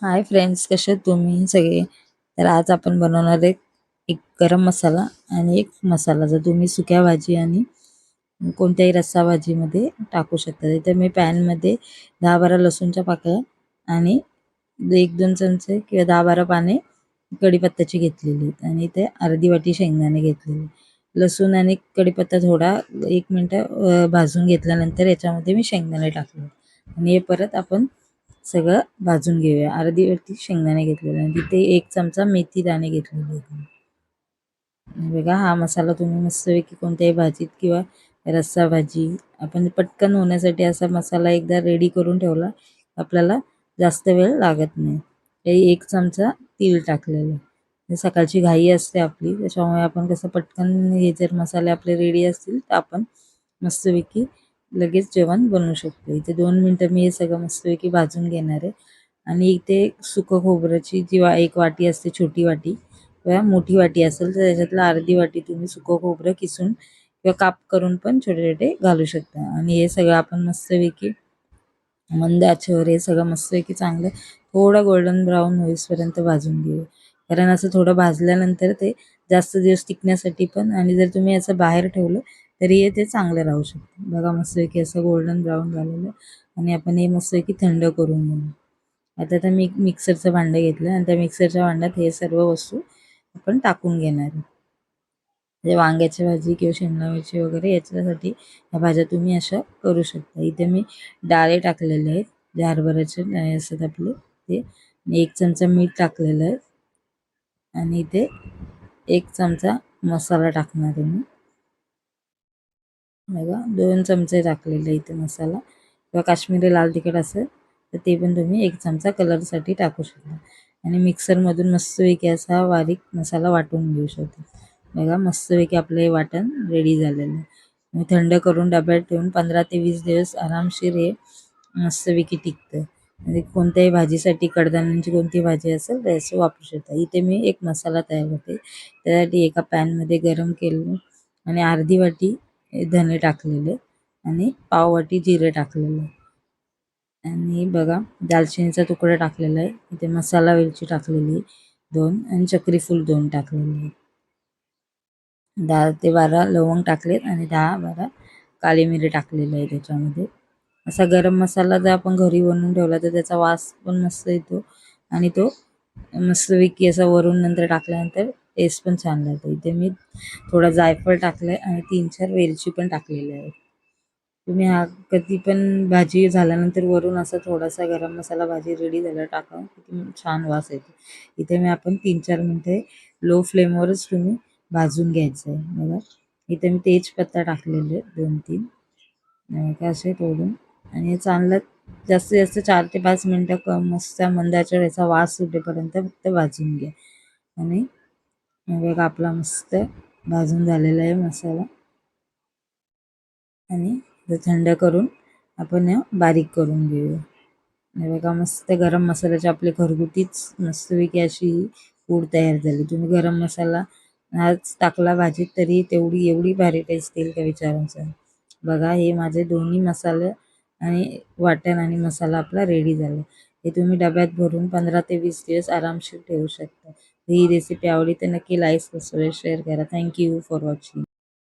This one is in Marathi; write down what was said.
हाय फ्रेंड्स, कसे आहेत तुम्ही सगळे? तर आज आपण बनवणार आहे एक गरम मसाला आणि एक मसाला जो तुम्ही सुक्या भाजी आणि कोणत्याही रस्सा भाजीमध्ये टाकू शकता. इथे मी पॅनमध्ये 10-12 लसूणच्या पाकळ्या आणि 1-2 चमचे किंवा 10-12 पाने कढीपत्त्याची घेतलेली आहेत आणि इथे अर्धी वाटी शेंगदाणे घेतलेले. लसूण आणि कढीपत्ता थोडा 1 मिनिट भाजून घेतल्यानंतर याच्यामध्ये मी शेंगदाणे टाकले आणि हे परत आपण सगळं भाजून घेऊया. अर्धी वाटी शेंगदाणे घेतलेले आणि तिथे 1 चमचा मेथी दाणे घेतलेले आहेत. बघा, हा मसाला तुम्ही मस्तपैकी कोणत्याही भाजीत किंवा रस्सा भाजी आपण पटकन होण्यासाठी असा मसाला एकदा रेडी करून ठेवला, आपल्याला जास्त वेळ लागत नाही. हे 1 चमचा तीळ टाकलेलं आहे. सकाळची घाई असते आपली, त्याच्यामुळे आपण कसं पटकन हे जर मसाले आपले रेडी असतील तर आपण मस्तपैकी लगेच जेवण बनवू शकतो. इथे 2 मिनिटं मी हे सगळं मस्तपैकी भाजून घेणार आहे आणि इथे सुकं खोबऱ्याची जी 1 वाटी असते, छोटी वाटी किंवा मोठी वाटी असेल तर त्याच्यातलं अर्धी वाटी तुम्ही सुकं खोबरं किसून किंवा काप करून पण छोटे छोटे घालू शकता आणि हे सगळं आपण मस्तपैकी मंद आचेवर हे सगळं मस्तपैकी चांगलं थोडं गोल्डन ब्राऊन होईपर्यंत भाजून घेऊ. कारण असं थोडं भाजल्यानंतर ते जास्त दिवस टिकण्यासाठी पण आणि जर तुम्ही असं बाहेर ठेवलं तरी हे ते चांगलं राहू शकतं. बघा, मस्तपैकी असं गोल्डन ब्राऊन झालेलं आणि आपण हे मस्तपैकी थंड करून घेऊ. आता तर मी मिक्सरचं भांडं घेतलं आणि त्या मिक्सरच्या भांड्यात हे सर्व वस्तू आपण टाकून घेणार आहे. म्हणजे वांग्याची भाजी किंवा शिमला मिरची वगैरे याच्यासाठी ह्या भाज्या तुम्ही अशा करू शकता. इथे मी डाळे टाकलेले आहेत, जे हरभऱ्याचे डाळे असतात आपले ते. 1 चमचा मीठ टाकलेलं आहे आणि इथे 1 चमचा मसाला टाकणार आहे मी. बघा, 2 चमचे टाकलेले इथे मसाला किंवा काश्मीरी लाल तिखट असेल तर ते पण तुम्ही 1 चमचा कलरसाठी टाकू शकता आणि मिक्सरमधून मस्तपैकी असा बारीक मसाला वाटून घेऊ शकता. बघा, मस्तपैकी आपलं हे वाटण रेडी झालेलं आहे. मी थंड करून डब्यात ठेवून 15 ते 20 दिवस आरामशीर हे मस्तपैकी टिकतं. म्हणजे कोणत्याही भाजीसाठी कडधान्यांची कोणती भाजी असेल तर असं वापरू शकता. इथे मी एक मसाला तयार करते. त्यासाठी एका पॅनमध्ये गरम केलं आणि अर्धी वाटी धने टाकलेले आणि पाव वाटी जिरे टाकलेले आणि बघा, दालचिनीचा तुकडा टाकलेला आहे. इथे मसाला वेलची टाकलेली 2 आणि चक्री फूल 2 टाकलेले आहे. 10 ते 12 लवंग टाकलेत आणि 10-12 काळी मिरी टाकलेली आहे त्याच्यामध्ये. असा गरम मसाला जर आपण घरी बनवून ठेवला तर त्याचा वास पण मस्त येतो आणि तो मस्तपैकी असा वरून नंतर टाकल्यानंतर टेस्ट पण छान लागते. इथे मी थोडा जायफळ टाकलाय आणि 3-4 वेलची पण टाकलेल्या आहेत. तुम्ही हा कधी पण भाजी झाल्यानंतर वरून असा थोडासा गरम मसाला भाजी रेडी झाल्यावर टाका, किती छान वास येतो. इथे मी आपण 3-4 मिनिटे लो फ्लेमवरच तुम्ही भाजून घ्यायचं आहे. बघा, इथे मी तेजपत्ता टाकलेले 2-3 का असे तोडून आणि हे चांगलं जास्तीत जास्त 4 ते 5 मिनिटं मस्त मंद आचेवर याचा वास सुटेपर्यंत फक्त भाजून घ्या आणि बघा, आपला मस्त भाजून झालेला आहे मसाला आणि थंड करून आपण बारीक करून घेऊया. हे बघा, मस्त गरम मसाल्याची आपली घरगुतीच मस्तपैकी अशी पूड तयार झाली. तुम्ही गरम मसाला आज टाकला भाजीत तरी तेवढी एवढी भारी टेस्ट येईल का विचारायचं. बघा, हे माझे दोन्ही मसाले आणि वाटण आणि मसाला आपला रेडी झाला. हे तुम्ही डब्यात भरून 15 ते 20 दिवस आरामशीर ठेवू शकता. ही रेसिपी आवडली तर नक्की लाईक, सबस्क्राईब, शेअर करा. Thank you for watching.